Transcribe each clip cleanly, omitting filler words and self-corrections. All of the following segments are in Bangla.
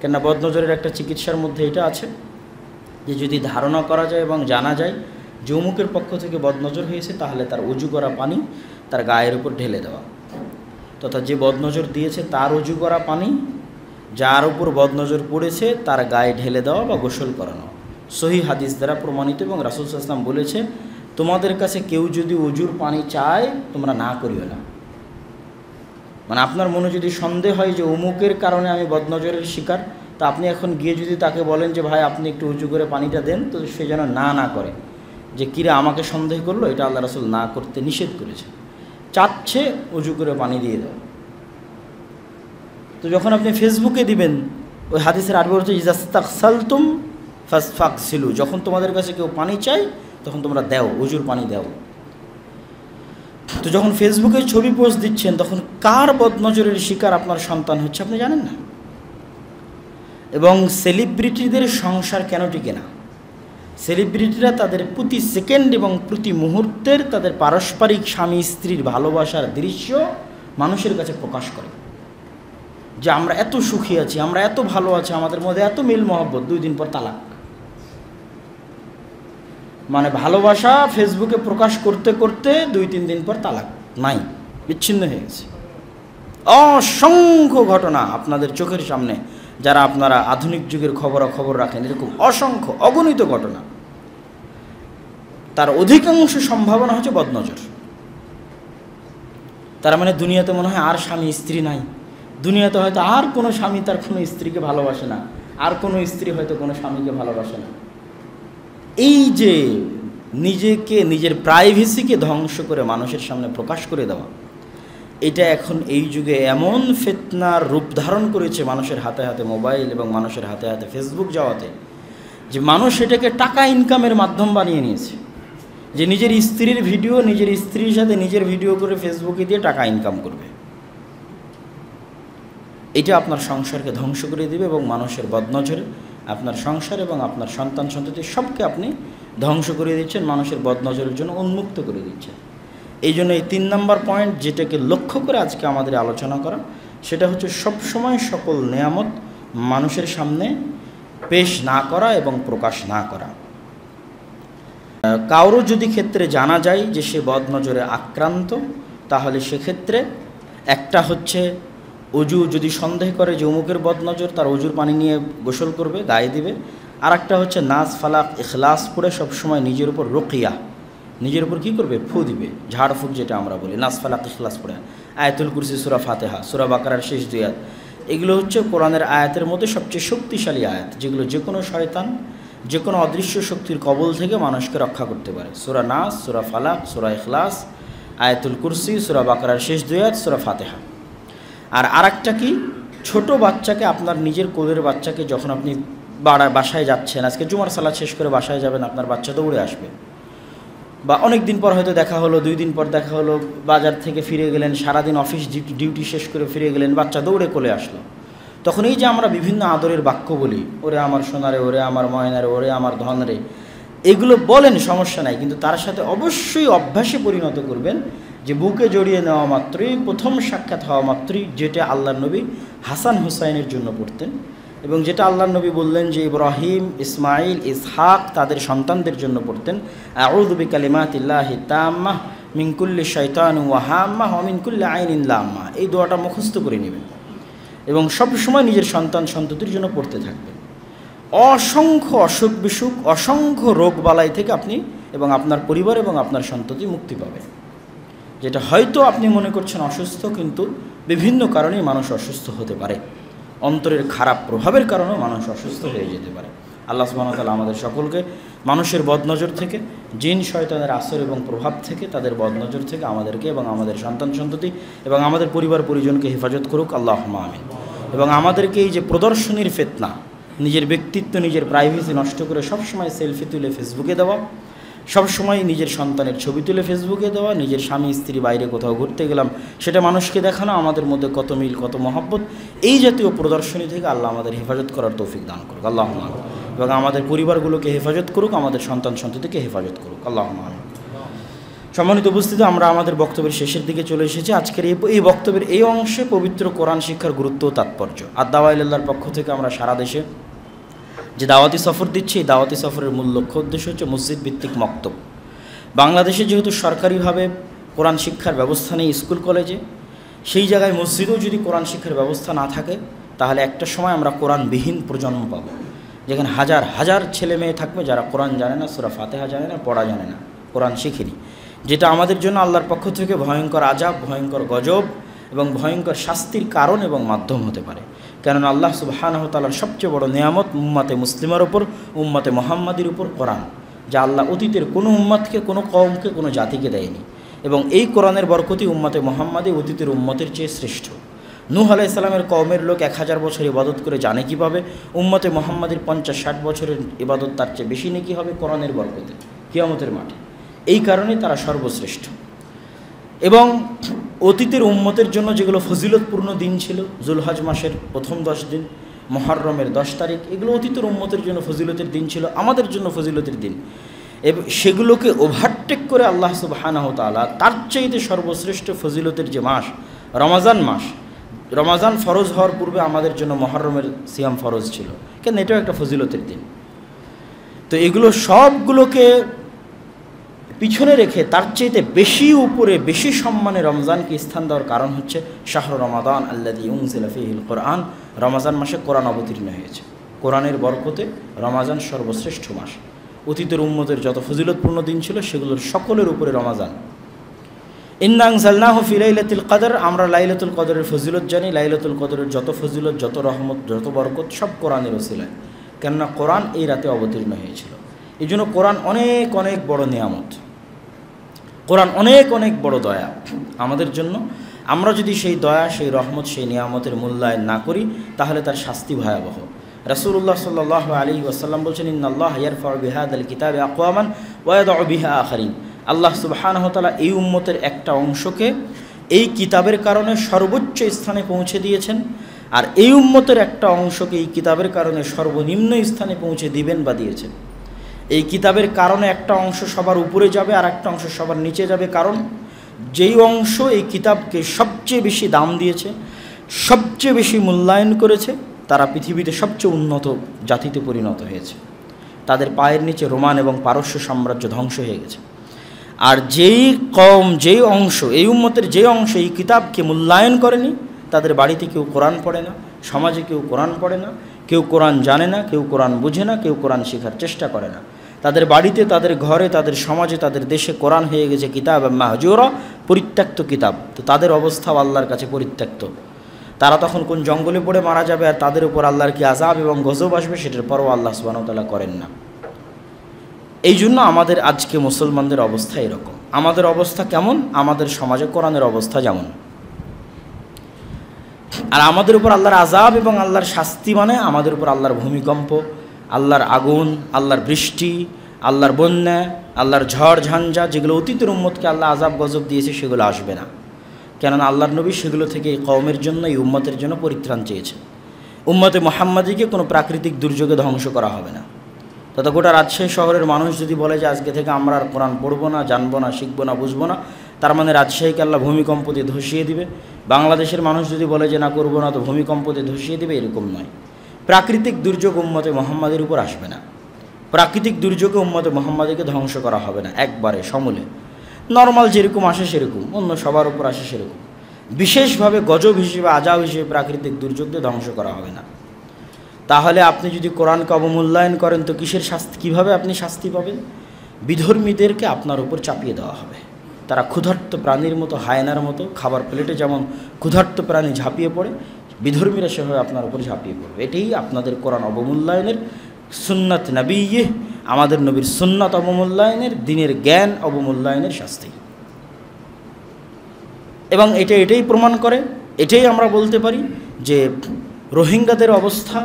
কেননা বদনজরের একটা চিকিৎসার মধ্যে এটা আছে যে যদি ধারণা করা যায় এবং জানা যায় যে অমুকের পক্ষ থেকে বদনজর হয়েছে, তাহলে তার অজু করা পানি তার গায়ের উপর ঢেলে দেওয়া, তথা যে বদনজর দিয়েছে তার অজু করা পানি যার উপর বদনজর পড়েছে তার গায়ে ঢেলে দেওয়া বা গোসল করানো সহিহ হাদিস দ্বারা প্রমাণিত। এবং রাসূল সাল্লাল্লাহু আলাইহি ওয়াসাল্লাম বলেছে, তোমাদের কাছে কেউ যদি অজুর পানি চায় তোমরা না করিও না। মানে আপনার মনে যদি সন্দেহ হয় যে অমুকের কারণে আমি বদনজরের শিকার, তা আপনি এখন গিয়ে যদি তাকে বলেন যে ভাই আপনি একটু উজু করে পানিটা দেন, তো সে যেন না করে, যে কিরে আমাকে সন্দেহ করলো, এটা আল্লাহ রাসূল না করতে নিষেধ করেছে। চাচ্ছে উজু করে পানি দিয়ে দাও। তো যখন আপনি ফেসবুকে দিবেন, ওই হাদিসের আরবি হচ্ছে ইজাস্তাগসালতুম ফাগসিলু, যখন তোমাদের কাছে কেউ পানি চায় তখন তোমরা দাও, উজুর পানি দাও। তো যখন ফেসবুকে ছবি পোস্ট দিচ্ছেন তখন কার বদনজরের শিকার আপনার সন্তান হচ্ছে আপনি জানেন না। এবং সেলিব্রিটিদের সংসার কেন টিকে না? সেলিব্রিটিরা তাদের প্রতি সেকেন্ড এবং প্রতি মুহূর্তের তাদের পারস্পরিক স্বামী স্ত্রীর ভালোবাসার দৃশ্য মানুষের কাছে প্রকাশ করে, যে আমরা এত সুখী আছি, আমরা এত ভালো আছি, আমাদের মধ্যে এত মিল মহব্বত, 2 দিন পর তালাক। মানে ভালোবাসা ফেসবুকে প্রকাশ করতে করতে 2-3 দিন পর তালাক, নাই, বিচ্ছিন্ন হয়ে গেছে। অসংখ্য ঘটনা আপনাদের চোখের সামনে, যারা আপনারা আধুনিক যুগের খবরাখবর রাখেন, এরকম অসংখ্য অগণিত ঘটনা। তার অধিকাংশ সম্ভাবনা হচ্ছে বদনজর। তার মানে দুনিয়াতে মনে হয় আর স্বামী স্ত্রী নাই, দুনিয়াতে হয়তো আর কোনো স্বামী তার কোনো স্ত্রীকে ভালোবাসে না, আর কোনো স্ত্রী হয়তো কোনো স্বামীকে ভালোবাসে না। এই যে নিজেকে, নিজের প্রাইভেসিকে ধ্বংস করে মানুষের সামনে প্রকাশ করে দেওয়া, এটা এখন এই যুগে এমন ফিতনার রূপ ধারণ করেছে মানুষের হাতে হাতে মোবাইল এবং মানুষের হাতে হাতে ফেসবুক যাওয়াতে, যে মানুষ এটাকে টাকা ইনকামের মাধ্যম বানিয়ে নিয়েছে, যে নিজের স্ত্রীর ভিডিও, নিজের স্ত্রীর সাথে নিজের ভিডিও করে ফেসবুকে দিয়ে টাকা ইনকাম করবে। এটা আপনার সংসারকে ধ্বংস করে দিবে এবং মানুষের বদনজরে আপনার সংসার এবং আপনার সন্তান সন্ততি সবকে আপনি ধ্বংস করে দিচ্ছেন, মানুষের বদনজরের জন্য উন্মুক্ত করে দিচ্ছেন। এই জন্য এই 3 নম্বর পয়েন্ট যেটাকে লক্ষ্য করে আজকে আমাদের আলোচনা করা, সেটা হচ্ছে সবসময় সকল নেয়ামত মানুষের সামনে পেশ না করা এবং প্রকাশ না করা। কারো যদি ক্ষেত্রে জানা যায় যে সে বদনজরে আক্রান্ত, তাহলে সেক্ষেত্রে একটা হচ্ছে অজু, যদি সন্দেহ করে যে অমুকের বদনজর, তার অজুর পানি নিয়ে গোসল করবে, গায়ে দিবে। আর একটা হচ্ছে নাস ফালাক ইখলাস পড়ে সবসময় নিজের উপর রুকিয়া, নিজের উপর কী করবে, ফু দিবে, ঝাড়ফুঁক যেটা আমরা বলি, নাস ফালাক ইখলাস পড়ে। আয়াতুল কুরসি, সূরা ফাতিহা, সূরা বাকারার শেষ 2 আয়াত, এগুলো হচ্ছে কোরআনের আয়াতের মধ্যে সবচেয়ে শক্তিশালী আয়াত, যেগুলো যে কোনো শয়তান, যে কোনো অদৃশ্য শক্তির কবল থেকে মানুষকে রক্ষা করতে পারে। সূরা নাস, সূরা ফালাক, সূরা ইখলাস, আয়াতুল কুরসি, সূরা বাকারার শেষ 2 আয়াত, সূরা ফাতিহা। আর আরেকটা কি, ছোট বাচ্চাকে, আপনার নিজের কোলের বাচ্চাকে যখন আপনি বাসায় যাচ্ছেন, আজকে জুমার সালাত শেষ করে বাসায় যাবেন, আপনার বাচ্চা দৌড়ে আসবে, বা অনেক দিন পর হয়তো দেখা হলো, 2 দিন পর দেখা হলো, বাজার থেকে ফিরে গেলেন, সারাদিন অফিস ডিউটি শেষ করে ফিরে গেলেন, বাচ্চা দৌড়ে কোলে আসলো। তখন এই যে আমরা বিভিন্ন আদরের বাক্য বলি, ওরে আমার সোনারে, ওরে আমার ময়নারে, ওরে আমার ধনরে, এগুলো বলেন, সমস্যা নাই, কিন্তু তার সাথে অবশ্যই অভ্যাসে পরিণত করবেন যে বুকে জড়িয়ে নেওয়া মাত্রই, প্রথম সাক্ষাৎ হওয়া মাত্রই, যেটা আল্লাহর নবী হাসান হুসাইনের জন্য পড়তেন এবং যেটা আল্লাহর নবী বললেন যে ইব্রাহিম, ইসমাইল, ইসহাক তাদের সন্তানদের জন্য পড়তেন, আউযু বিকালিমাতিল্লাহি তাম্মাহ মিন কুল্লি শাইতানিন ওয়া হাম্মাহ ওয়া মিন কুল্লি আইনিন লাম্মাহ। এই দোয়াটা মুখস্থ করে নেবেন এবং সবসময় নিজের সন্তান সন্ততির জন্য পড়তে থাকবেন। অসংখ্য অসুখ বিসুখ, অসংখ্য রোগ বালাই থেকে আপনি এবং আপনার পরিবার এবং আপনার সন্ততি মুক্তি পাবে। যেটা হয়তো আপনি মনে করছেন অসুস্থ, কিন্তু বিভিন্ন কারণেই মানুষ অসুস্থ হতে পারে, অন্তরের খারাপ প্রভাবের কারণেও মানুষ অসুস্থ হয়ে যেতে পারে। আল্লাহ সুবহানাহু ওয়া তাআলা আমাদের সকলকে মানুষের বদনজর থেকে, জিন শয়তানের আসর এবং প্রভাব থেকে, তাদের বদনজর থেকে আমাদেরকে এবং আমাদের সন্তান সন্ততি এবং আমাদের পরিবার পরিজনকে হেফাজত করুক, আল্লাহুম্মা আমিন। এবং আমাদেরকে এই যে প্রদর্শনীর ফিতনা, নিজের ব্যক্তিত্ব, নিজের প্রাইভেসি নষ্ট করে সবসময় সেলফি তুলে ফেসবুকে দেওয়া, সবসময় নিজের সন্তানের ছবি তুলে ফেসবুকে দেওয়া, নিজের স্বামী স্ত্রী বাইরে কোথাও ঘুরতে গেলাম সেটা মানুষকে দেখানো, আমাদের মধ্যে কত মিল, কত মহব্বত, এই জাতীয় প্রদর্শনী থেকে আল্লাহ আমাদের হেফাজত করার তৌফিক দান করুক, আল্লাহুম্মা আমিন। এবং আমাদের পরিবারগুলোকে হেফাজত করুক, আমাদের সন্তান সন্ততিকে হেফাজত করুক, আল্লাহুম্মা আমিন। সম্মানিত উপস্থিতি, আমরা আমাদের বক্তব্যের শেষের দিকে চলে এসেছি। আজকের এই বক্তব্যের এই অংশে পবিত্র কোরআন শিক্ষার গুরুত্ব ও তাৎপর্য। আর দাওয়া ইলাল্লাহর পক্ষ থেকে আমরা সারা দেশে যে দাওয়াতি সফর দিচ্ছি, এই দাওয়াতি সফরের মূল লক্ষ্য উদ্দেশ্য হচ্ছে মসজিদ ভিত্তিক মক্তব। বাংলাদেশে যেহেতু সরকারিভাবে কোরআন শিক্ষার ব্যবস্থা নেই স্কুল কলেজে, সেই জায়গায় মসজিদেও যদি কোরআন শিক্ষার ব্যবস্থা না থাকে, তাহলে একটা সময় আমরা কোরআনবিহীন প্রজন্ম পাব, যেখানে হাজার হাজার ছেলে মেয়ে থাকবে যারা কোরআন জানে না, সূরা ফাতিহা জানে না, পড়া জানে না, কোরআন শিখেনি, যেটা আমাদের জন্য আল্লাহর পক্ষ থেকে ভয়ঙ্কর আযাব, ভয়ঙ্কর গজব এবং ভয়ঙ্কর শাস্তির কারণ এবং মাধ্যম হতে পারে। কেননা আল্লাহ সুবহানাহু ওয়া তাআলার সবচেয়ে বড় নেয়ামত উম্মতে মুসলিমার উপর, উম্মতে মুহাম্মাদির উপর কোরআন, যা আল্লাহ অতীতের কোনো উম্মতকে, কোনো কওমকে, কোনো জাতিকে দেয়নি। এবং এই কোরআনের বরকতি উম্মতে মুহাম্মাদি অতীতের উম্মতের চেয়ে শ্রেষ্ঠ। নূহ আলাইহিস সালামের কওমের লোক 1000 বছর ইবাদত করে জানে কীভাবে, উম্মতে মুহাম্মাদির 50-60 বছরের ইবাদত তার চেয়ে বেশি নেকি হবে কোরআনের বরকতে কিয়ামতের মাঠে। এই কারণে তারা সর্বশ্রেষ্ঠ। এবং অতীতের উম্মতের জন্য যেগুলো ফজিলতপূর্ণ দিন ছিল, জুলহজ মাসের প্রথম 10 দিন, মুহররমের 10 তারিখ, এগুলো অতীতের উম্মতের জন্য ফজিলতের দিন ছিল, আমাদের জন্য ফজিলতের দিন। এবং সেগুলোকে ওভারটেক করে আল্লাহ সুবহানাহু ওয়া তাআলা তার চাইতে সর্বশ্রেষ্ঠ ফজিলতের যে মাস রমাজান মাস, রমাজান ফরজ হওয়ার পূর্বে আমাদের জন্য মুহররমের সিয়াম ফরজ ছিল, কেন এটাও একটা ফজিলতের দিন। তো এগুলো সবগুলোকে পিছনে রেখে তার চাইতে বেশি উপরে, বেশি সম্মানে রমজানকে স্থান দেওয়ার কারণ হচ্ছে শাহরু রমাদান আল্লাযী উনজিলা ফীহিল কোরআন। রমাজান মাসে কোরআন অবতীর্ণ হয়েছে। কোরআনের বরকতে রমাজান সর্বশ্রেষ্ঠ মাস। অতীতের উম্মতের যত ফজিলতপূর্ণ দিন ছিল সেগুলোর সকলের উপরে রমাজান। ইন্না আনজালনাহু ফি লাইলাতুল কদর, আমরা লাইলাতুল কদরের ফজিলত জানি। লাইলাতুল কদরের যত ফজিলত, যত রহমত, যত বরকত সব কোরআনের ওসিলায়, কেননা কোরআন এই রাতে অবতীর্ণ হয়েছিল। এই জন্য কোরআন অনেক অনেক বড় নিয়ামত, কোরআন অনেক অনেক বড় দয়া আমাদের জন্য। আমরা যদি সেই দয়া, সেই রহমত, সেই নিয়ামতের মূল্যায়ন না করি, তাহলে তার শাস্তি ভয়াবহ। রাসূলুল্লাহ সাল্লাল্লাহু আলাইহি ওয়াসাল্লাম বলছেন, ইন্নাল্লাহা ইয়ারফাউ বিহাদাল কিতাবি আকওয়ামান ওয়া ইয়াদউ বিহা আখারিন। আল্লাহ সুবহানাহু ওয়া তাআলা এই উম্মতের একটা অংশকে এই কিতাবের কারণে সর্বোচ্চ স্থানে পৌঁছে দিয়েছেন, আর এই উম্মতের একটা অংশকে এই কিতাবের কারণে সর্বনিম্ন স্থানে পৌঁছে দিবেন বা দিয়েছেন। এই কিতাবের কারণে একটা অংশ সবার উপরে যাবে আর একটা অংশ সবার নিচে যাবে, কারণ যেই অংশ এই কিতাবকে সবচেয়ে বেশি দাম দিয়েছে, সবচেয়ে বেশি মূল্যায়ন করেছে, তারা পৃথিবীতে সবচেয়ে উন্নত জাতিতে পরিণত হয়েছে। তাদের পায়ের নিচে রোমান এবং পারস্য সাম্রাজ্য ধ্বংস হয়ে গেছে। আর যেই কওম, যেই অংশ, এই উম্মতের যে অংশ এই কিতাবকে মূল্যায়ন করেনি, তাদের বাড়িতে কেউ কোরআন পড়ে না, সমাজে কেউ কোরআন পড়ে না, কেউ কোরআন জানে না, কেউ কোরআন বুঝে না, কেউ কোরআন শেখার চেষ্টা করে না। তাদের বাড়িতে, তাদের ঘরে, তাদের সমাজে, তাদের দেশে কোরআন হয়ে গেছে কিতাব মাহজুরা, পরিত্যক্ত কিতাব। তো তাদের অবস্থাও আল্লাহর কাছে পরিত্যক্ত। তারা তখন কোন জঙ্গলে পড়ে মারা যাবে, আর তাদের উপর আল্লাহর কি আযাব এবং গজব আসবে সেটার পরও আল্লাহ সুবহানাহু ওয়া তাআলা করেন না। এই জন্য আমাদের আজকে মুসলমানদের অবস্থা এরকম। আমাদের অবস্থা কেমন? আমাদের সমাজে কোরআনের অবস্থা যেমন। আর আমাদের উপর আল্লাহর আযাব এবং আল্লাহর শাস্তি মানে আমাদের উপর আল্লাহর ভূমিকম্প, আল্লাহর আগুন, আল্লাহর বৃষ্টি, আল্লাহর বন্যা, আল্লাহর ঝড় ঝঞ্ঝা, যেগুলো অতীতের উম্মতকে আল্লাহ আযাব গজব দিয়েছে সেগুলো আসবে না। কেননা আল্লাহর নবী সেগুলো থেকে এই কওমের জন্য, এই উম্মতের জন্য পরিত্রাণ চেয়েছে। উম্মতে মুহাম্মাদিকে কোনো প্রাকৃতিক দুর্যোগে ধ্বংস করা হবে না। তথা গোটা রাজশাহী শহরের মানুষ যদি বলে যে আজকে থেকে আমরা আর কোরআন পড়বো না, জানবো না, শিখবো না, বুঝবো না, তার মানে রাজশাহীকে আল্লাহ ভূমিকম্প দিয়ে ধসিয়ে দিবে। বাংলাদেশের মানুষ যদি বলে যে না করবো না, তো ভূমিকম্প দিয়ে ধসিয়ে দিবে, এরকম নয়। প্রাকৃতিক দুর্যোগ উম্মতে মুহাম্মাদের উপর আসবে না। প্রাকৃতিক দুর্যোগে উম্মতে মুহাম্মাদিকে ধ্বংস করা হবে না একবারে সমূলে। নর্মাল যেরকম আসে সেরকম, অন্য সবার উপর আসে সেরকম। বিশেষভাবে গজব হিসেবে, আযাব হিসেবে প্রাকৃতিক দুর্যোগ দিয়ে ধ্বংস করা হবে না। তাহলে আপনি যদি কোরআনকে অবমূল্যায়ন করেন, তো কিসের শাস্তি, কীভাবে আপনি শাস্তি পাবেন? বিধর্মীদেরকে আপনার উপর চাপিয়ে দেওয়া হবে। তারা ক্ষুধার্ত প্রাণীর মতো, হায়নার মতো, খাবার প্লেটে যেমন ক্ষুধার্ত প্রাণী ঝাঁপিয়ে পড়ে, বিধর্মীরা সেভাবে আপনার উপর ঝাঁপিয়ে পড়বে। এটাই আপনাদের কোরআন অবমূল্যায়নের, সুন্নাত নবিয়্যিহ, আমাদের নবীর সুন্নাত অবমূল্যায়নের, দ্বীনের জ্ঞান অবমূল্যায়নের শাস্তি। এবং এটাই প্রমাণ করে, এটাই আমরা বলতে পারি যে রোহিঙ্গাদের অবস্থা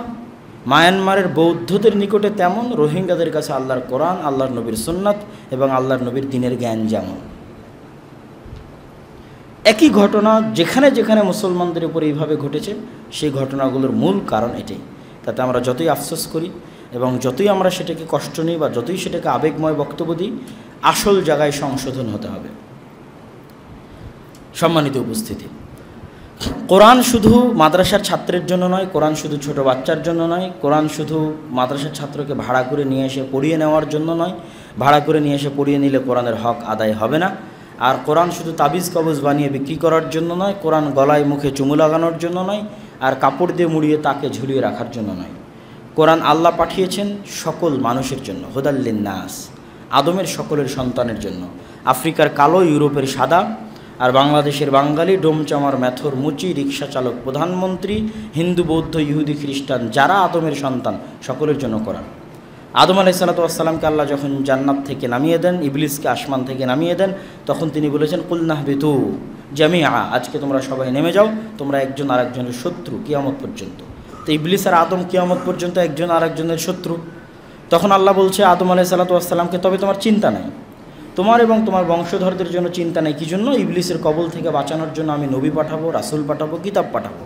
মায়ানমারের বৌদ্ধদের নিকটে তেমন, রোহিঙ্গাদের কাছে আল্লাহর কোরআন, আল্লাহর নবীর সুন্নাত এবং আল্লাহর নবীর দ্বীনের জ্ঞান যেমন। একই ঘটনা যেখানে যেখানে মুসলমানদের উপর এইভাবে ঘটেছে, সেই ঘটনাগুলোর মূল কারণ এটাই। তাতে আমরা যতই আফসোস করি এবং যতই আমরা সেটাকে কষ্ট নিই বা যতই সেটাকে আবেগময় বক্তব্য দিই, আসল জায়গায় সংশোধন হতে হবে। সম্মানিত উপস্থিতি, কোরআন শুধু মাদ্রাসার ছাত্রের জন্য নয়, কোরআন শুধু ছোট বাচ্চার জন্য নয়, কোরআন শুধু মাদ্রাসার ছাত্রকে ভাড়া করে নিয়ে এসে পড়িয়ে নেওয়ার জন্য নয়। ভাড়া করে নিয়ে এসে পড়িয়ে নিলে কোরআনের হক আদায় হবে না। আর কোরআন শুধু তাবিজ কবজ বানিয়ে বিক্রি করার জন্য নয়, কোরআন গলায় মুখে চুমু লাগানোর জন্য নয়, আর কাপড় দিয়ে মুড়িয়ে তাকে ঝুলিয়ে রাখার জন্য নয়। কোরআন আল্লাহ পাঠিয়েছেন সকল মানুষের জন্য, হুদাল্লিন নাস, আদমের সকলের সন্তানের জন্য। আফ্রিকার কালো, ইউরোপের সাদা, আর বাংলাদেশের বাঙালি, ডোমচামার ম্যাথর মুচি, রিক্সা চালক, প্রধানমন্ত্রী, হিন্দু, বৌদ্ধ, ইহুদি, খ্রিস্টান, যারা আদমের সন্তান সকলের জন্য কোরআন। আদম আলাইহিস সালাতু আল্লাহ যখন জান্নাত থেকে নামিয়ে দেন, ইবলিসকে আসমান থেকে নামিয়ে দেন, তখন তিনি বলেছেন কুলনাহবিতু জামিআ, আজকে তোমরা সবাই নেমে যাও, তোমরা একজন আরেকজনের শত্রু কিয়ামত পর্যন্ত। তো ইবলিস আর আদম কিয়ামত পর্যন্ত একজন আরেকজনের শত্রু। তখন আল্লাহ বলছে আদম আলাইহিস সালাতু তবে তোমার চিন্তা নাই, তোমার এবং তোমার বংশধরদের জন্য চিন্তা নেই। কী জন্য? ইবলিসের কবল থেকে বাঁচানোর জন্য আমি নবী পাঠাবো, রাসূল পাঠাবো, কিতাব পাঠাবো।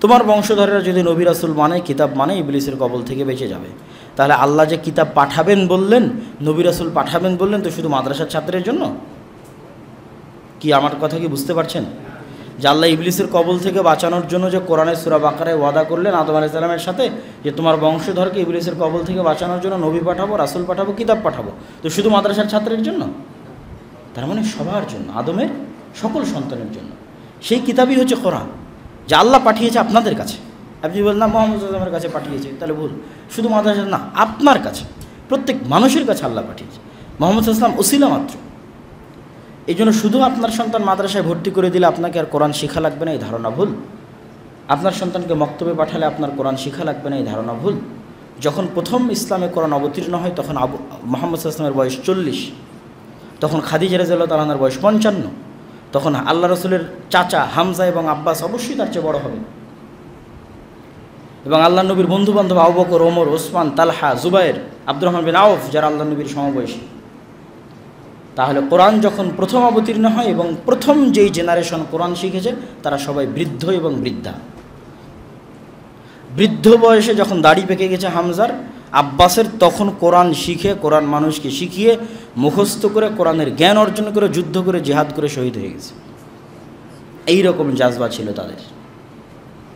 তোমার বংশধরেরা যদি নবী রাসূল মানে, কিতাব মানে, ইবলিসের কবল থেকে বেঁচে যাবে। তাহলে আল্লাহ যে কিতাব পাঠাবেন বললেন, নবী রাসূল পাঠাবেন বললেন, তো শুধু মাদ্রাসার ছাত্রের জন্য? কি আমার কথা কি বুঝতে পারছেন? যে আল্লাহ ইবলিসের কবল থেকে বাঁচানোর জন্য যে কোরআনের সূরা বাকারায় ওয়াদা করলেন আদম আলাইহিস সালামের সাথে, যে তোমার বংশধরকে ইবলিসের কবল থেকে বাঁচানোর জন্য নবী পাঠাবো, রাসূল পাঠাবো, কিতাব পাঠাবো, তো শুধু মাদ্রাসার ছাত্রের জন্য? তার মানে সবার জন্য, আদমের সকল সন্তানের জন্য। সেই কিতাবই হচ্ছে কোরআন, যা আল্লাহ পাঠিয়েছে আপনাদের কাছে। আপনি বলেন না মুহাম্মদ সাল্লাল্লাহু আলাইহি ওয়াসাল্লামের কাছে পাঠিয়েছে, তাহলে ভুল। শুধু মাদ্রাসা না, আপনার কাছে, প্রত্যেক মানুষের কাছে আল্লাহ পাঠিয়েছে। মুহাম্মদ সাল্লাল্লাহু আলাইহি ওয়াসাল্লাম ওসিলা মাত্র। এই জন্য শুধু আপনার সন্তান মাদ্রাসায় ভর্তি করে দিলে আপনাকে আর কোরআন শেখা লাগবে না, এই ধারণা ভুল। আপনার সন্তানকে মক্তবে পাঠালে আপনার কোরআন শেখা লাগবে না, এই ধারণা ভুল। যখন প্রথম ইসলামে কোরআন অবতীর্ণ হয় তখন মুহাম্মদ সাল্লাল্লাহু আলাইহি ওয়াসাল্লামের বয়স 40, তখন খাদিজা রাদিয়াল্লাহু তাআলা আনহার বয়স 55, তখন আল্লাহ রসুলের চাচা হামজা এবং আব্বাস অবশ্যই তার চেয়ে বড় হবে, এবং আল্লাহ নবীর বন্ধুবান্ধব আবু বকর, ওমর, ওসমান, তালহা, জুবায়ের, আব্দুর রহমান বিন আউফ, যারা আল্লাহ নবীর সমবয়সী। তাহলে কোরআন যখন প্রথম অবতীর্ণ হয় এবং প্রথম যেই জেনারেশন কোরআন শিখেছে তারা সবাই বৃদ্ধ এবং বৃদ্ধা। বৃদ্ধ বয়সে যখন দাড়ি পেকে গেছে হামজার, আব্বাসের, তখন কোরআন শিখে, কোরআন মানুষকে শিখিয়ে, মুখস্থ করে, কোরআনের জ্ঞান অর্জন করে, যুদ্ধ করে, জিহাদ করে শহীদ হয়ে গেছে। এই রকম জাজবা ছিল তাদের।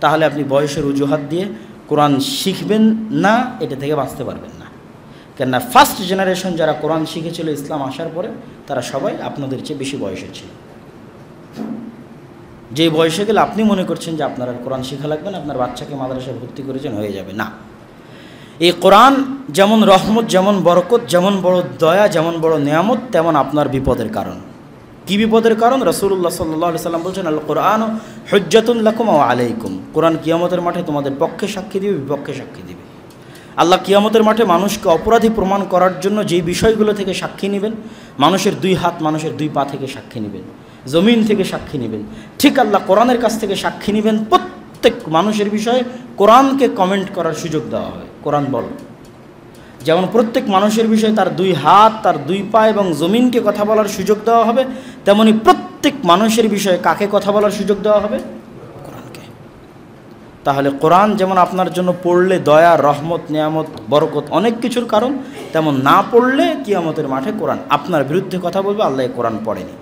তাহলে আপনি বয়সের অজুহাত দিয়ে কোরআন শিখবেন না, এটা থেকে বাঁচতে পারবেন না। কেননা ফার্স্ট জেনারেশন যারা কোরআন শিখেছিল ইসলাম আসার পরে, তারা সবাই আপনাদের চেয়ে বেশি বয়সের ছিল। যে বয়সে গেলে আপনি মনে করছেন যে আপনার আর কোরআন শেখা লাগবে না, আপনার বাচ্চাকে মাদ্রাসায় ভর্তি করেছেন, হয়ে যাবে না। এই কোরআন যেমন রহমত, যেমন বরকত, যেমন বড় দয়া, যেমন বড় নেয়ামত, তেমন আপনার বিপদের কারণ। কি বিপদের কারণ? রাসূলুল্লাহ সাল্লাল্লাহু আলাইহি সাল্লাম বলছেন আল কোরআন হুজ্জাতুন লাকুম ওয়া আলাইকুম। কোরআন কিয়ামতের মাঠে তোমাদের পক্ষে সাক্ষী দিবে, বিপক্ষে সাক্ষী দিবে। আল্লাহ কিয়ামতের মাঠে মানুষকে অপরাধী প্রমাণ করার জন্য যেই বিষয়গুলো থেকে সাক্ষী নেবেন, মানুষের 2 হাত, মানুষের 2 পা থেকে সাক্ষী নেবেন, জমিন থেকে সাক্ষী নেবেন, ঠিক আল্লাহ কোরআনের কাছ থেকে সাক্ষী নেবেন। প্রত্যেক মানুষের বিষয়ে কোরআনকে কমেন্ট করার সুযোগ দেওয়া হয়। কোরআন বল, যেমন প্রত্যেক মানুষের বিষয়ে তার 2 হাত, তার 2 পা এবং জমিনকে কথা বলার সুযোগ দেওয়া হবে, তেমনি প্রত্যেক মানুষের বিষয়ে কাকে কথা বলার সুযোগ দেওয়া হবে? কোরআনকে। তাহলে কোরআন যেমন আপনার জন্য পড়লে দয়া, রহমত, নেয়ামত, বরকত অনেক কিছুর কারণ, তেমন না পড়লে কিয়ামতের মাঠে কোরআন আপনার বিরুদ্ধে কথা বলবে, আল্লাহ কোরআন পড়েনি,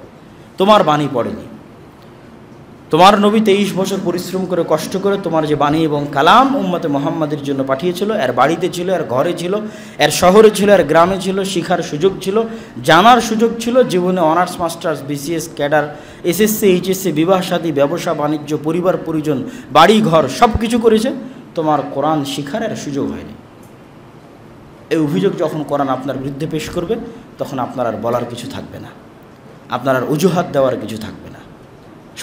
তোমার বাণী পড়েনি। তোমার নবী 23 বছর পরিশ্রম করে, কষ্ট করে তোমার যে বাণী এবং কালাম উম্মতে মুহাম্মাদের জন্য পাঠিয়েছিল, এর বাড়িতে ছিল, এর ঘরে ছিল, এর শহরে ছিল, এর গ্রামে ছিল, শিখার সুযোগ ছিল, জানার সুযোগ ছিল। জীবনে honours, masters, BCS, cadre, SSC, HSC, বিবাহ শাদী, ব্যবসা বাণিজ্য, পরিবার পরিজন, বাড়ি ঘর সব কিছু করেছে, তোমার কোরআন শিখার এর সুযোগ হয়নি। এই অভিযোগ যখন কোরআন আপনার বিরুদ্ধে পেশ করবে, তখন আপনার আর বলার কিছু থাকবে না, আপনার আর অজুহাত দেওয়ার কিছু থাকবে না।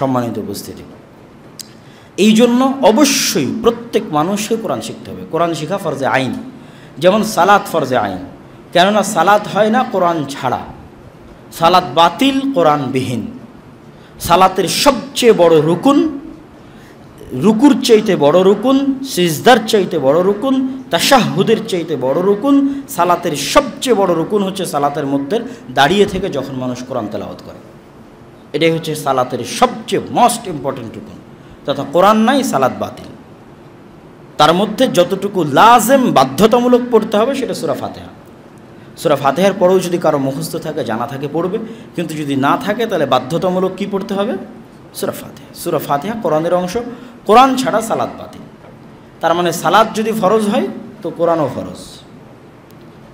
সম্মানিত উপস্থিতি, এই জন্য অবশ্যই প্রত্যেক মানুষকে কোরআন শিখতে হবে। কোরআন শিখা ফরজে আইন, যেমন সালাত ফরজে আইন। কেননা সালাত হয় না কোরআন ছাড়া, সালাত বাতিল কোরআনবিহীন। সালাতের সবচেয়ে বড় রুকুন, রুকুর চাইতে বড় রুকুন, সিজদার চাইতে বড় রুকুন, তাশাহুদের চাইতে বড় রুকুন, সালাতের সবচেয়ে বড় রুকুন হচ্ছে সালাতের মধ্যে দাঁড়িয়ে থেকে যখন মানুষ কোরআন তেলাওয়াত করে, এটাই হচ্ছে সালাতের সবচেয়ে মোস্ট ইম্পর্টেন্ট রুকুন। তথা কোরআন নাই, সালাত বাতিল। তার মধ্যে যতটুকু লাজেম বাধ্যতামূলক পড়তে হবে সেটা সূরা ফাতিহা। সূরা ফাতিহার পরেও যদি কারো মুখস্থ থাকে, জানা থাকে, পড়বে। কিন্তু যদি না থাকে তাহলে বাধ্যতামূলক কি পড়তে হবে? সূরা ফাতিহা। সূরা ফাতিহা কোরআনের অংশ, কোরআন ছাড়া সালাত বাতিল। তার মানে সালাত যদি ফরজ হয় তো কোরআনও ফরজ।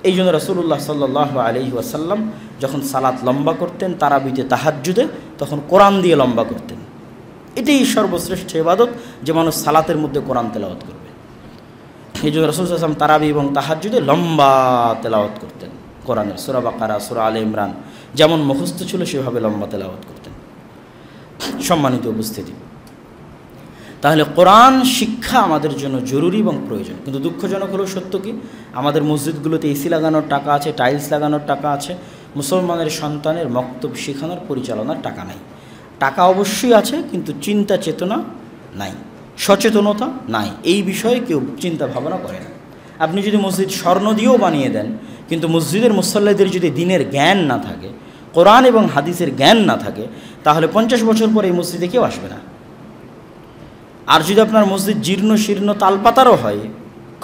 এই জন্য রাসূলুল্লাহ সাল্লাল্লাহু আলাইহি ওয়াসাল্লাম যখন সালাত লম্বা করতেন তারাবিতে, তাহাজ্জুদে, তখন কোরআন দিয়ে লম্বা করতেন। এটাই সর্বশ্রেষ্ঠ ইবাদত যে মানুষ সালাতের মধ্যে কোরআন তেলাওয়াত করবে। এই জন্য রাসূল সাল্লাল্লাহু আলাইহি ওয়াসাল্লাম তারাবি এবং তাহাজ্জুদে লম্বা তেলাওয়াত করতেন কোরআনের। সূরা বাকারা, সূরা আলে ইমরান যেমন মুখস্থ ছিল সেভাবে লম্বা তেলাওয়াত করতেন। সম্মানিত উপস্থিতি, তাহলে কোরআন শিক্ষা আমাদের জন্য জরুরি এবং প্রয়োজন। কিন্তু দুঃখজনক হলো সত্য কি, আমাদের মসজিদগুলোতে এসি লাগানোর টাকা আছে, টাইলস লাগানোর টাকা আছে, মুসলমানের সন্তানের মক্তব শেখানোর, পরিচালনার টাকা নাই। টাকা অবশ্যই আছে, কিন্তু চিন্তা চেতনা নাই, সচেতনতা নাই। এই বিষয়ে কেউ চিন্তা ভাবনা করে না। আপনি যদি মসজিদ স্বর্ণ দিয়েও বানিয়ে দেন, কিন্তু মসজিদের মুসল্লিদের যদি দিনের জ্ঞান না থাকে, কোরআন এবং হাদিসের জ্ঞান না থাকে, তাহলে 50 বছর পরে এই মসজিদে কেউ আসবে না। আর যদি আপনার মসজিদ জীর্ণ শীর্ণ তালপাতারও হয়,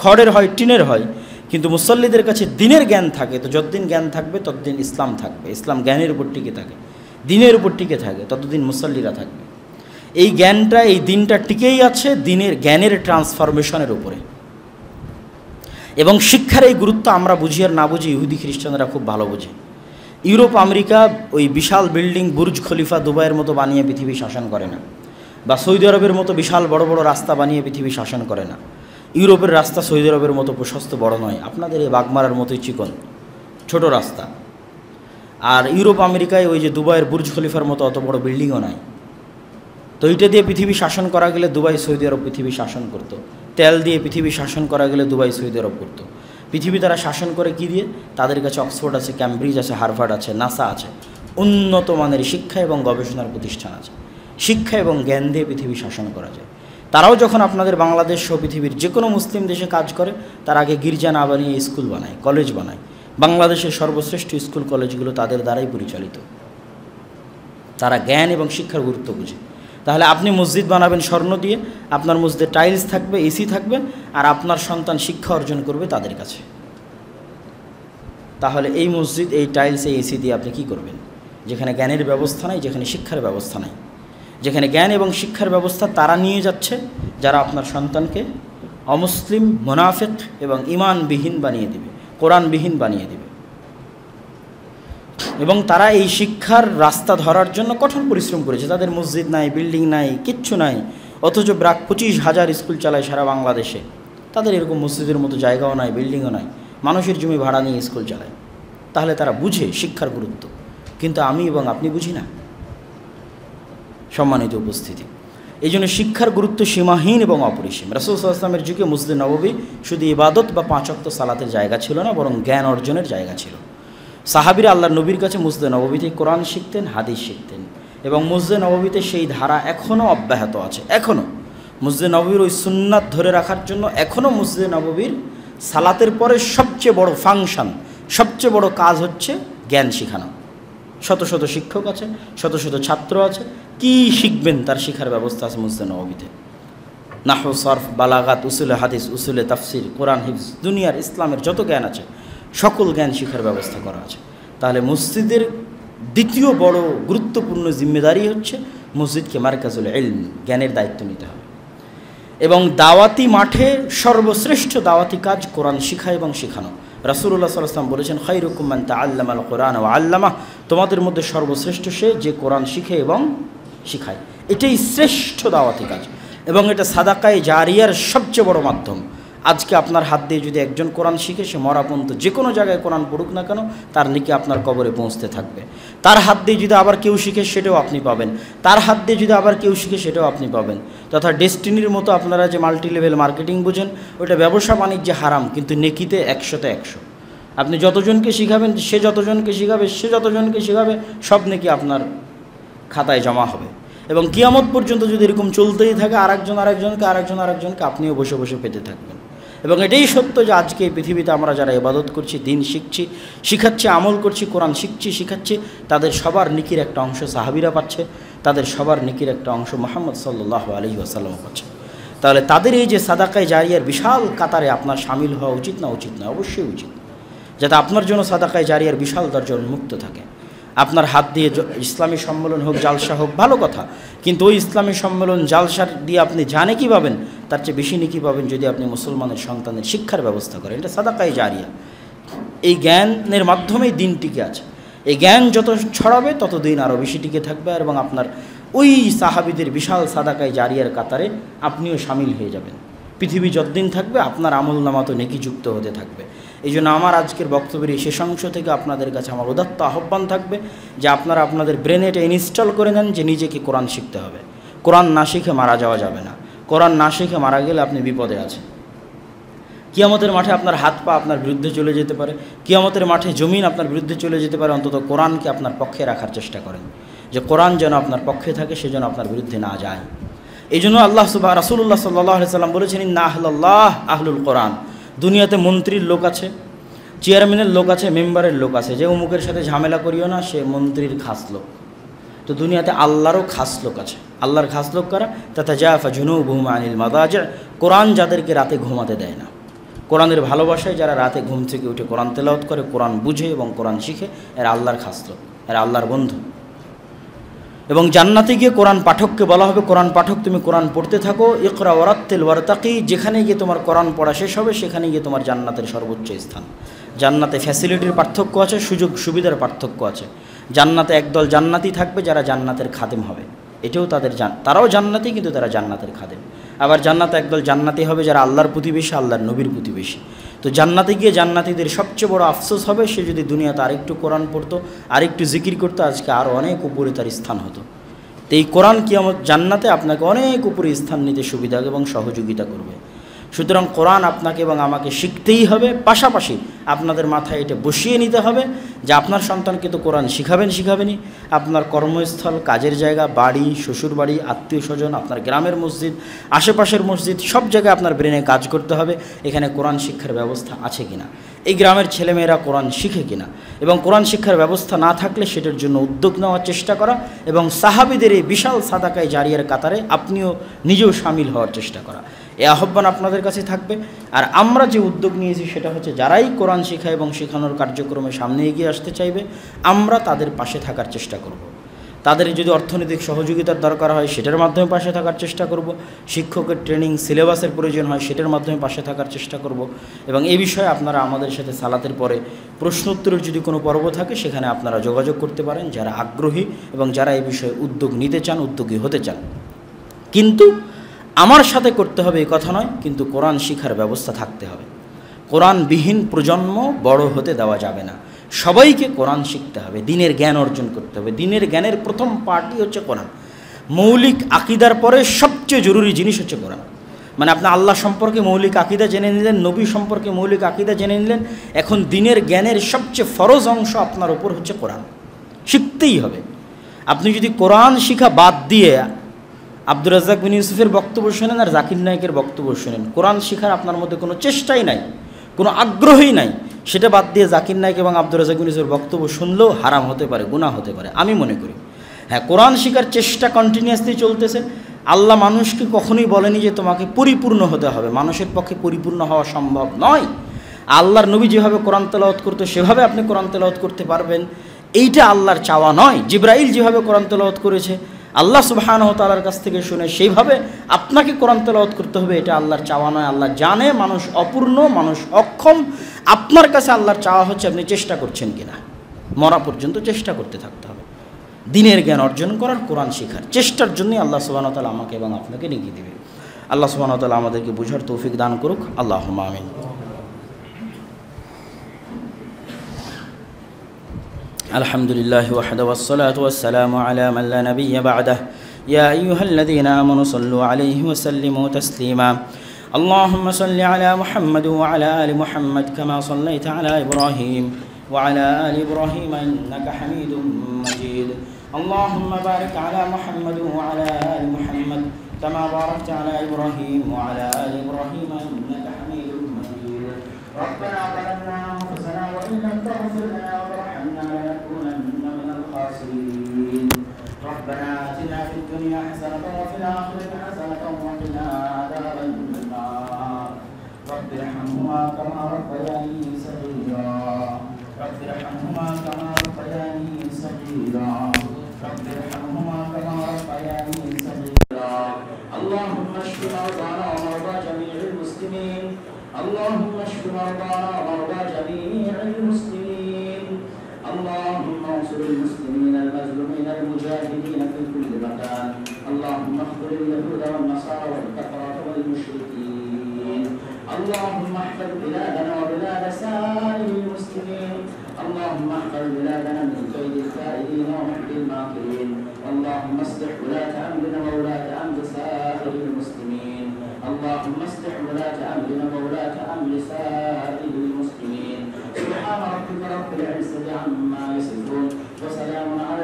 খড়ের হয়, টিনের হয়, কিন্তু মুসল্লিদের কাছে দিনের জ্ঞান থাকে, তো যতদিন জ্ঞান থাকবে ততদিন ইসলাম থাকবে। ইসলাম জ্ঞানের উপর টিকে থাকে, দিনের উপর টিকে থাকে, ততদিন মুসল্লিরা থাকবে। এই জ্ঞানটা, এই দিনটা টিকেই আছে দিনের জ্ঞানের ট্রান্সফরমেশনের উপরে। এবং শিক্ষার এই গুরুত্ব আমরা বুঝি আর না বুঝি, ইহুদি খ্রিস্টানরা খুব ভালো বোঝে। ইউরোপ আমেরিকা ওই বিশাল বিল্ডিং, বুর্জ খলিফা দুবাইয়ের মতো বানিয়ে পৃথিবী শাসন করে না, বা সৌদি আরবের মতো বিশাল বড় বড় রাস্তা বানিয়ে পৃথিবী শাসন করে না। ইউরোপের রাস্তা সৌদি আরবের মতো প্রশস্ত বড় নয়, আপনাদের এই বাগমারার মতোই চিকন ছোট রাস্তা। আর ইউরোপ আমেরিকায় ওই যে দুবাইয়ের বুর্জ খলিফার মতো অত বড় বিল্ডিংও নাই। তো এইটা দিয়ে পৃথিবী শাসন করা গেলে দুবাই সৌদি আরব পৃথিবী শাসন করতো। তেল দিয়ে পৃথিবী শাসন করা গেলে দুবাই সৌদি আরব করতো। পৃথিবী তারা শাসন করে কি দিয়ে? তাদের কাছে অক্সফোর্ড আছে, ক্যামব্রিজ আছে, হার্ভার্ড আছে, নাসা আছে, উন্নত মানের শিক্ষা এবং গবেষণার প্রতিষ্ঠান আছে। শিক্ষা এবং জ্ঞান দিয়ে পৃথিবী শাসন করা যায়। তারাও যখন আপনাদের বাংলাদেশ সহ পৃথিবীর যে কোনো মুসলিম দেশে কাজ করে, তার আগে গির্জা না বানিয়ে স্কুল বানায়, কলেজ বানায়। বাংলাদেশের সর্বশ্রেষ্ঠ স্কুল কলেজগুলো তাদের দ্বারাই পরিচালিত। তারা জ্ঞান এবং শিক্ষার গুরুত্ব বুঝে। তাহলে আপনি মসজিদ বানাবেন স্বর্ণ দিয়ে, আপনার মসজিদে টাইলস থাকবে, এসি থাকবে, আর আপনার সন্তান শিক্ষা অর্জন করবে তাদের কাছে। তাহলে এই মসজিদ, এই টাইলস, এই এসি দিয়ে আপনি কি করবেন? যেখানে জ্ঞানের ব্যবস্থা নাই, যেখানে শিক্ষার ব্যবস্থা নাই। যেখানে জ্ঞান এবং শিক্ষার ব্যবস্থা তারা নিয়ে যাচ্ছে যারা আপনার সন্তানকে অমুসলিম, মুনাফিক এবং ঈমানবিহীন বানিয়ে দেবে, কোরআনবিহীন বানিয়ে দেবে। এবং তারা এই শিক্ষার রাস্তা ধরার জন্য কঠোর পরিশ্রম করেছে। তাদের মসজিদ নাই, বিল্ডিং নাই, কিচ্ছু নাই, অথচ 25,000 স্কুল চালায় সারা বাংলাদেশে। তাদের এরকম মসজিদের মতো জায়গাও নাই, বিল্ডিংও নাই, মানুষের জমি ভাড়া নিয়ে স্কুল চালায়। তাহলে তারা বুঝে শিক্ষার গুরুত্ব, কিন্তু আমি এবং আপনি বুঝি না। সম্মানিত উপস্থিতি, এই জন্য শিক্ষার গুরুত্ব সীমাহীন এবং অপরিসীম। রাসূল সাল্লাল্লাহু আলাইহি ওয়াসাল্লামের যুগে মসজিদ নববী শুধু ইবাদত বা 5 ওয়াক্ত সালাতের জায়গা ছিল না, বরং জ্ঞান অর্জনের জায়গা ছিল। সাহাবীরা আল্লাহর নবীর কাছে মসজিদ নববীতে কোরআন শিখতেন, হাদিস শিখতেন, এবং মসজিদ নববীতে সেই ধারা এখনও অব্যাহত আছে। এখনও মসজিদ নববীর ওই সুন্নাত ধরে রাখার জন্য এখনও মসজিদ নববীর সালাতের পরে সবচেয়ে বড় ফাংশন, সবচেয়ে বড় কাজ হচ্ছে জ্ঞান শেখানো। শত শত শিক্ষক আছে, শত শত ছাত্র আছে, কি শিখবেন তার শিখার ব্যবস্থা আছে মসজিদ নববীতে। নাহু, সরফ, বালাগাত, উসুলে হাদিস, উসুলে তাফসির, কোরআন হিফজ, দুনিয়ার ইসলামের যত জ্ঞান আছে সকল জ্ঞান শিখার ব্যবস্থা করা আছে। তাহলে মসজিদের দ্বিতীয় বড় গুরুত্বপূর্ণ জিম্মেদারি হচ্ছে মসজিদকে মারকাজুল ইলম, জ্ঞানের দায়িত্ব নিতে হবে। এবং দাওয়াতি মাঠে সর্বশ্রেষ্ঠ দাওয়াতি কাজ কোরআন শিখা এবং শেখানো। রাসূলুল্লাহ সাল্লাল্লাহু আলাইহি ওয়াসাল্লাম বলেছেন, খায়রুকুম মান তাআল্লামাল কোরআন ওয়া আল্লামাহ, তোমাদের মধ্যে সর্বশ্রেষ্ঠ সে যে কোরআন শিখে এবং শিখায়। এটাই শ্রেষ্ঠ দাওয়াতি কাজ, এবং এটা সাদাকায়ে জারিয়ার সবচেয়ে বড় মাধ্যম। আজকে আপনার হাত দিয়ে যদি একজন কোরআন শিখে, সে মরা পর্যন্ত যে কোনো জায়গায় কোরআন পড়ুক না কেন, তার নেকি আপনার কবরে পৌঁছতে থাকবে। তার হাত দিয়ে যদি আবার কেউ শিখে, সেটাও আপনি পাবেন। তার হাত দিয়ে যদি আবার কেউ শিখে, সেটাও আপনি পাবেন। তথা ডেস্টিনির মতো আপনারা যে মাল্টি লেভেল মার্কেটিং বুঝেন, ওটা ব্যবসা বাণিজ্যে হারাম, কিন্তু নেকিতে 100-তে 100। আপনি যতজনকে শিখাবেন, সে যতজনকে শিখাবে, সে যতজনকে শিখাবে, সব নেকি আপনার খাতায় জমা হবে। এবং কিয়ামত পর্যন্ত যদি এরকম চলতেই থাকে, আরেকজনকে আপনিও বসে বসে পেতে থাকবেন। এবং এটাই সত্য যে আজকে এই পৃথিবীতে আমরা যারা ইবাদত করছি, দিন শিখছি, শিখাচ্ছি, আমল করছি, কোরআন শিখছি, শিখাচ্ছি, তাদের সবার নেকির একটা অংশ সাহাবীরা পাচ্ছে, তাদের সবার নেকির একটা অংশ মুহাম্মদ সাল্লাল্লাহু আলাইহি ওয়াসাল্লাম পাচ্ছে। তাহলে তাদের এই যে সাদাকায়ে জারিয়ার বিশাল কাতারে আপনার শামিল হওয়া উচিত না? উচিত না, অবশ্যই উচিত। যাতে আপনার জন্য সাদাকায়ে জারিয়ার বিশাল দরজা উন্মুক্ত থাকে। আপনার হাত দিয়ে ইসলামী সম্মেলন হোক, জালসা হোক, ভালো কথা, কিন্তু ওই ইসলামী সম্মেলন জালসার দিয়ে আপনি জানে কী পাবেন, তার চেয়ে বেশি নেকি পাবেন যদি আপনি মুসলমানের সন্তানের শিক্ষার ব্যবস্থা করেন। এটা সাদাকায়ে জারিয়া। এই জ্ঞানের মাধ্যমেই দিন টিকে আছে। এই জ্ঞান যত ছড়াবে তত দিন আরও বেশি টিকে থাকবে, এবং আপনার ওই সাহাবীদের বিশাল সাদাকায়ে জারিয়ার কাতারে আপনিও সামিল হয়ে যাবেন। পৃথিবী যতদিন থাকবে আপনার আমলনামা তো নেকিযুক্ত হতে থাকবে। এই জন্য আমার আজকের বক্তব্যের এই শেষাংশ থেকে আপনাদের কাছে আমার উদাত্ত আহ্বান থাকবে যে আপনারা আপনাদের ব্রেনে এটা ইনস্টল করে নেন যে নিজেকে কোরআন শিখতে হবে। কোরআন না শিখে মারা যাওয়া যাবে না। কোরআন না শিখে মারা গেলে আপনি বিপদে আছেন। কিয়ামতের মাঠে আপনার হাত পা আপনার বিরুদ্ধে চলে যেতে পারে, কিয়ামতের মাঠে জমিন আপনার বিরুদ্ধে চলে যেতে পারে। অন্তত কোরআনকে আপনার পক্ষে রাখার চেষ্টা করেন, যে কোরআন যেন আপনার পক্ষে থাকে, সে যেন আপনার বিরুদ্ধে না যায়। এই জন্য আল্লাহ রাসূলুল্লাহ সাল্লাল্লাহু আলাইহি সাল্লাম বলেছেন, ইন্না আহলাল্লাহ আহলুল কোরআন। দুনিয়াতে মন্ত্রীর লোক আছে, চেয়ারম্যানের লোক আছে, মেম্বারের লোক আছে, যে অমুকের সাথে ঝামেলা করিও না, সে মন্ত্রীর খাস লোক। তো দুনিয়াতে আল্লাহরও খাস লোক আছে। আল্লাহর খাস লোক কারা? তাতাজাফা জুনুবুহুম আনিল মাদাজি'। কোরআন যাদেরকে রাতে ঘুমাতে দেয় না, কোরআনের ভালোবাসায় যারা রাতে ঘুম থেকে উঠে কোরআন তেলাওয়াত করে, কোরআন বুঝে এবং কোরআন শিখে, এরা আল্লাহর খাস লোক, এরা আল্লাহর বন্ধু। এবং জান্নাতে গিয়ে কোরআন পাঠককে বলা হবে, কোরআন পাঠক তুমি কোরআন পড়তে থাকো, ইকরা ওয়ারাত্তিল ওয়ারতাকি। যেখানে গিয়ে তোমার কোরআন পড়া শেষ হবে সেখানে গিয়ে তোমার জান্নাতের সর্বোচ্চ স্থান। জান্নাতে ফ্যাসিলিটির পার্থক্য আছে, সুযোগ সুবিধার পার্থক্য আছে। জান্নাতে একদল জান্নাতি থাকবে যারা জান্নাতের খাদেম হবে, এটাও তারাও জান্নাতি, কিন্তু তারা জান্নাতের খাদেম। আবার জান্নাতে একদল জান্নাতি হবে যারা আল্লাহর প্রতিবেশী, আল্লাহর নবীর প্রতিবেশী। তো জান্নাতে গিয়ে জান্নাতীদের সবচেয়ে বড় আফসোস হবে, সে যদি দুনিয়াতে আরেকটু কোরআন পড়তো, আরেকটু জিকির করতো, আজকে আরও অনেক উপরে তার স্থান হতো। তো এই কোরআন কিয়ামত জান্নাতে আপনাকে অনেক উপরে স্থান নিতে সুবিধা এবং সহযোগিতা করবে। সুতরাং কোরআন আপনাকে এবং আমাকে শিখতেই হবে। পাশাপাশি আপনাদের মাথায় এটা বসিয়ে নিতে হবে যে আপনার সন্তানকে তো কোরআন শিখাবেনই। আপনার কর্মস্থল, কাজের জায়গা, বাড়ি, শ্বশুর বাড়ি, আত্মীয় স্বজন, আপনার গ্রামের মসজিদ, আশেপাশের মসজিদ, সব জায়গায় আপনার ব্রেনে কাজ করতে হবে এখানে কোরআন শিক্ষার ব্যবস্থা আছে কিনা, এই গ্রামের ছেলেমেয়েরা কোরআন শিখে কিনা। এবং কোরআন শিক্ষার ব্যবস্থা না থাকলে সেটার জন্য উদ্যোগ নেওয়ার চেষ্টা করা, এবং সাহাবীদের এই বিশাল সাদাকায়ে জারিয়ার কাতারে আপনিও নিজেও সামিল হওয়ার চেষ্টা করা। এই আহ্বান আপনাদের কাছে থাকবে। আর আমরা যে উদ্যোগ নিয়েছি সেটা হচ্ছে, যারাই কোরআন শেখা এবং শেখানোর কার্যক্রমে সামনে এগিয়ে আসতে চাইবে, আমরা তাদের পাশে থাকার চেষ্টা করব। তাদের যদি অর্থনৈতিক সহযোগিতার দরকার হয় সেটার মাধ্যমে পাশে থাকার চেষ্টা করব। শিক্ষকের ট্রেনিং, সিলেবাসের প্রয়োজন হয় সেটার মাধ্যমে পাশে থাকার চেষ্টা করব। এবং এই বিষয়ে আপনারা আমাদের সাথে সালাতের পরে প্রশ্ন উত্তরের যদি কোনো পর্ব থাকে সেখানে আপনারা যোগাযোগ করতে পারেন, যারা আগ্রহী এবং যারা এই বিষয়ে উদ্যোগ নিতে চান, উদ্যোগী হতে চান। কিন্তু আমার সাথে করতে হবে এই কথা নয়, কিন্তু কোরআন শিখার ব্যবস্থা থাকতে হবে। কোরআনবিহীন প্রজন্ম বড় হতে দেওয়া যাবে না। সবাইকে কোরআন শিখতে হবে, দিনের জ্ঞান অর্জন করতে হবে। দিনের জ্ঞানের প্রথম পার্টই হচ্ছে কোরআন। মৌলিক আকিদার পরে সবচেয়ে জরুরি জিনিস হচ্ছে কোরআন। মানে আপনি আল্লাহ সম্পর্কে মৌলিক আকিদা জেনে নিলেন, নবী সম্পর্কে মৌলিক আকিদা জেনে নিলেন, এখন দিনের জ্ঞানের সবচেয়ে ফরজ অংশ আপনার উপর হচ্ছে কোরআন। শিখতেই হবে। আপনি যদি কোরআন শিখা বাদ দিয়ে আব্দুর রাজ্জাক বিন ইউসুফের বক্তব্য শোনেন আর জাকির নায়েকের বক্তব্য শোনেন, কোরআন শিখার আপনার মধ্যে কোনো চেষ্টাই নাই, কোনো আগ্রহই নাই, সেটা বাদ দিয়ে জাকির নায়েক এবং আব্দুর রাজ্জাক বিন ইউসুফের বক্তব্য শুনলেও হারাম হতে পারে, গুনাহ হতে পারে, আমি মনে করি। হ্যাঁ, কোরআন শিখার চেষ্টা কন্টিনিউয়াসলি চলতেছে। আল্লাহ মানুষকে কখনোই বলেনি যে তোমাকে পরিপূর্ণ হতে হবে, মানুষের পক্ষে পরিপূর্ণ হওয়া সম্ভব নয়। আল্লাহর নবী যেভাবে কোরআন তেলাওয়াত করতো সেভাবে আপনি কোরআন তেলাওয়াত করতে পারবেন, এইটা আল্লাহর চাওয়া নয়। জিবরাইল যেভাবে কোরআন তেলাওয়াত করেছে আল্লাহ সুবহানাহু ওয়া তাআলার কাছ থেকে শুনে সেইভাবে আপনাকে কোরআন তেলাওয়াত করতে হবে, এটা আল্লাহর চাওয়া নয়। আল্লাহ জানে মানুষ অপূর্ণ, মানুষ অক্ষম। আপনার কাছে আল্লাহর চাওয়া হচ্ছে আপনি চেষ্টা করছেন কিনা, মরা পর্যন্ত চেষ্টা করতে থাকতে হবে। দিনের জ্ঞান অর্জন করার, কোরআন শেখার চেষ্টার জন্যই আল্লাহ সুবহানাহু ওয়া তাআলা আমাকে এবং আপনাকে নেকি দিবে। আল্লাহ সুবহানাহু ওয়া তাআলা আমাদেরকে বুঝার তৌফিক দান করুক। আল্লাহুম্মা আমিন। আলহামদুলিল্লাহি ওয়াহদাহু ওয়াসসালাতু ওয়াসসালামু আলা মান লা নাবিয়্যা বা'দাহু ইয়া আইয়ুহাল্লাযীনা আমানু সাল্লু আলাইহি ওয়া সাল্লিমু তাসলিমা। اللهم صل على محمد وعلى آل محمد كما صليت على إبراهيم وعلى آل إبراهيم إنك حميد مجيد. اللهم بارك على محمد وعلى آل محمد كما باركت على إبراهيم وعلى آل إبراهيم إنك حميد مجيد. ربنا ظلمنا أنفسنا وإن لم تغفر لنا وترحمنا لنكونن من الخاسرين. ربنا آتنا في الدنيا حسنة وفي الآخرة حسنة وقنا عذاب النار. رب ارحمهما كما ربياني صغيرا. رب ارحمهما كما ربياني صغيرا رب ارحمهما كما ربياني صغيرا اللهم اشف مرضانا ومرضى جميع المسلمين اللهم اشف مرضانا ومرضى جميع المسلمين اللهم انصر المسلمين المظلومين المجاهدين في كل مكان اللهم اخذل اليهود والنصارى والكفرة والمشركين اللهم احفظ بلادنا وبلاد سائر المسلمين اللهم احفظ بلادنا من كيد الكائدين ومحب الماكرين اللهم اصلح ولاة امرنا وولاة امر سائر المسلمين اللهم اصلح ولاة امرنا وولاة امر سائر المسلمين سبحان ربك رب العزة عما يصفون وسلام على